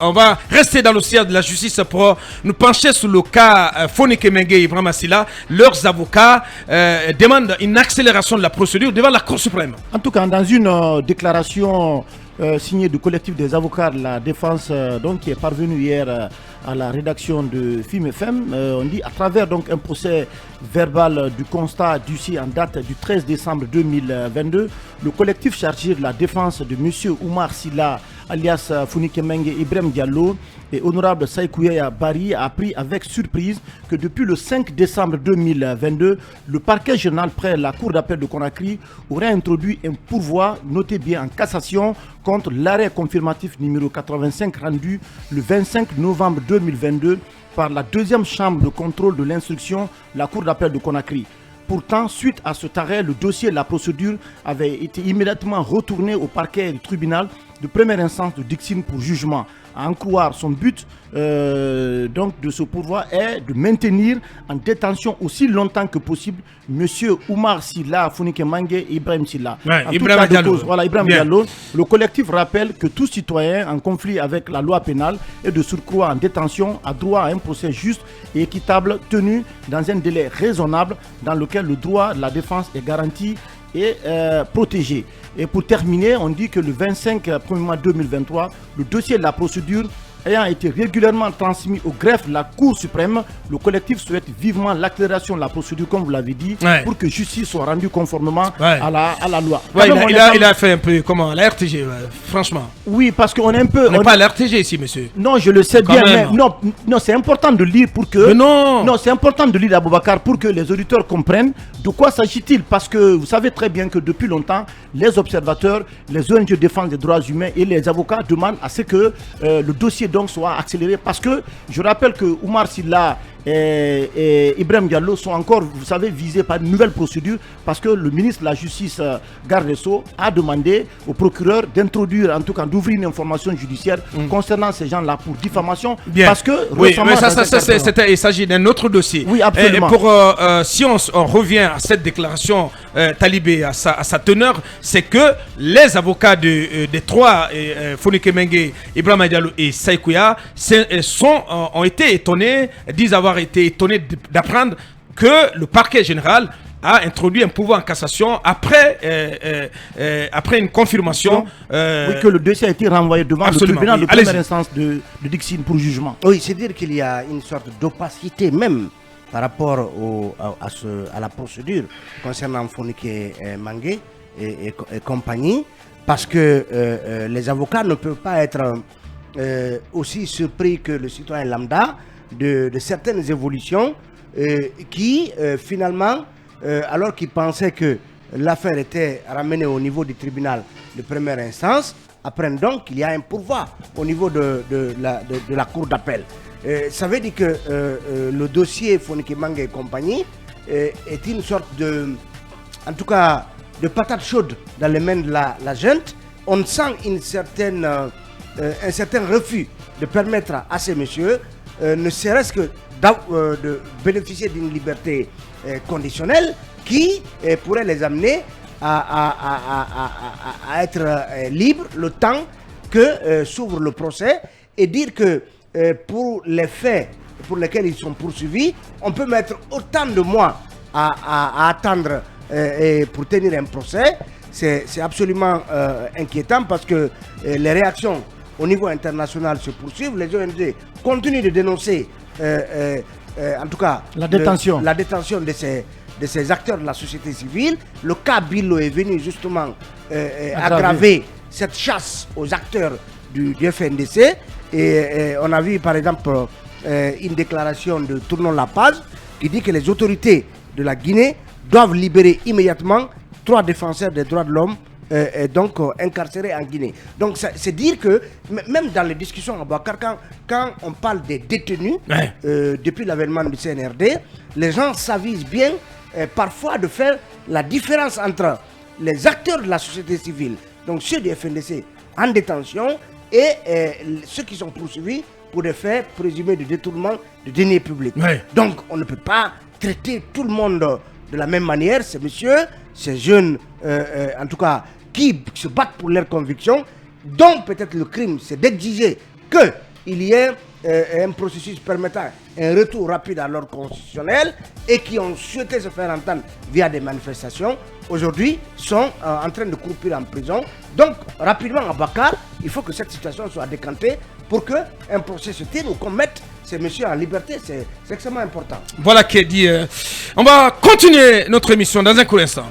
On va rester dans le ciel de la justice pour nous pencher sur le cas Founiké Mengue et Ibrahima Silla. Leurs avocats demandent une accélération de la procédure devant la Cour suprême. En tout cas, dans une déclaration signée du collectif des avocats de la défense donc, qui est parvenue hier à la rédaction de FIM-FM, on dit à travers donc, un procès verbal du constat d'ici en date du 13 décembre 2022, le collectif chargé de la défense de M. Oumar Silla alias Founiké Mengue Ibrahim Diallo et honorable Saïkouya Bari a appris avec surprise que depuis le 5 décembre 2022, le parquet général près la cour d'appel de Conakry aurait introduit un pourvoi, notez bien en cassation, contre l'arrêt confirmatif numéro 85 rendu le 25 novembre 2022 par la deuxième chambre de contrôle de l'instruction, la cour d'appel de Conakry. Pourtant, suite à cet arrêt, le dossier de la procédure avait été immédiatement retourné au parquet du tribunal de première instance de Dixine pour jugement. À en croire, son but donc de ce pourvoi est de maintenir en détention aussi longtemps que possible M. Oumar Silla, Founiké Mengue et Ibrahim Silla. Ouais, Ibrahim Diallo. Voilà, Ibrahim Diallo. Le collectif rappelle que tout citoyen en conflit avec la loi pénale et de surcroît en détention a droit à un procès juste et équitable tenu dans un délai raisonnable dans lequel le droit de la défense est garanti et protégé. Et pour terminer, on dit que le 25 mai 2023, le dossier de la procédure ayant été régulièrement transmis au greffe de la Cour suprême, le collectif souhaite vivement l'accélération de la procédure, comme vous l'avez dit, pour que justice soit rendue conformément à la loi. Ouais, il a fait un peu comment la RTG, franchement. Oui, parce qu'on est un peu... On n'est pas à la RTG ici, monsieur. Non, je le sais bien, mais non, c'est important de lire pour que... Non, c'est important de lire Aboubacar pour que les auditeurs comprennent de quoi s'agit-il. Parce que vous savez très bien que depuis longtemps, les observateurs, les ONG de défense des droits humains et les avocats demandent à ce que le dossier donc soit accéléré, parce que je rappelle que Oumar Silla et Ibrahim Diallo sont encore, vous savez, visés par une nouvelle procédure, parce que le ministre de la Justice, Garde des Sceaux, a demandé au procureur d'introduire, en tout cas d'ouvrir une information judiciaire concernant ces gens-là pour diffamation. Bien. Parce que oui, mais il s'agit d'un autre dossier. Oui, absolument. Si on revient à cette déclaration talibé, à sa teneur, c'est que les avocats des trois, Founiké Mengue, Ibrahim Diallo et Saïkouya, ont été étonnés, disent avoir été étonnés d'apprendre que le parquet général a introduit un pouvoir en cassation après une confirmation. Oui, que le dossier a été renvoyé devant le tribunal de première instance de Dixine pour jugement. Oui, c'est dire qu'il y a une sorte d'opacité même par rapport à la procédure concernant Founiké Mengue et compagnie, parce que les avocats ne peuvent pas être aussi surpris que le citoyen lambda de certaines évolutions qui finalement, alors qu'ils pensaient que l'affaire était ramenée au niveau du tribunal de première instance, apprennent donc qu'il y a un pourvoi au niveau de la cour d'appel. Ça veut dire que le dossier Founiké Mengue et compagnie est une sorte de, en tout cas, de patate chaude dans les mains de la junte. On sent un certain refus de permettre à ces messieurs, ne serait-ce que de bénéficier d'une liberté conditionnelle qui pourrait les amener à être libres le temps que s'ouvre le procès, et dire que pour les faits pour lesquels ils sont poursuivis, on peut mettre autant de mois à attendre pour tenir un procès. C'est absolument inquiétant, parce que les réactions au niveau international se poursuivent. Les ONG continuent de dénoncer en tout cas la détention de ces acteurs de la société civile. Le cas Billo est venu justement aggraver cette chasse aux acteurs du FNDC. Et on a vu par exemple une déclaration de Tournons la page qui dit que les autorités de la Guinée doivent libérer immédiatement 3 défenseurs des droits de l'homme donc incarcérés en Guinée. Donc c'est dire que même dans les discussions à Bakar, quand on parle des détenus, depuis l'avènement du CNRD, les gens s'avisent bien parfois de faire la différence entre les acteurs de la société civile, donc ceux du FNDC en détention, et ceux qui sont poursuivis pour des faits présumés de détournement de deniers publics. Donc on ne peut pas traiter tout le monde de la même manière. Ces messieurs, ces jeunes, en tout cas, qui se battent pour leurs convictions, dont peut-être le crime, c'est d'exiger que il y ait un processus permettant un retour rapide à l'ordre constitutionnel et qui ont souhaité se faire entendre via des manifestations, aujourd'hui sont en train de croupir en prison. Donc, rapidement à Bakar, il faut que cette situation soit décantée pour qu'un procès se tienne ou qu'on mette ces messieurs en liberté. C'est extrêmement important. Voilà qui est dit. On va continuer notre émission dans un court instant.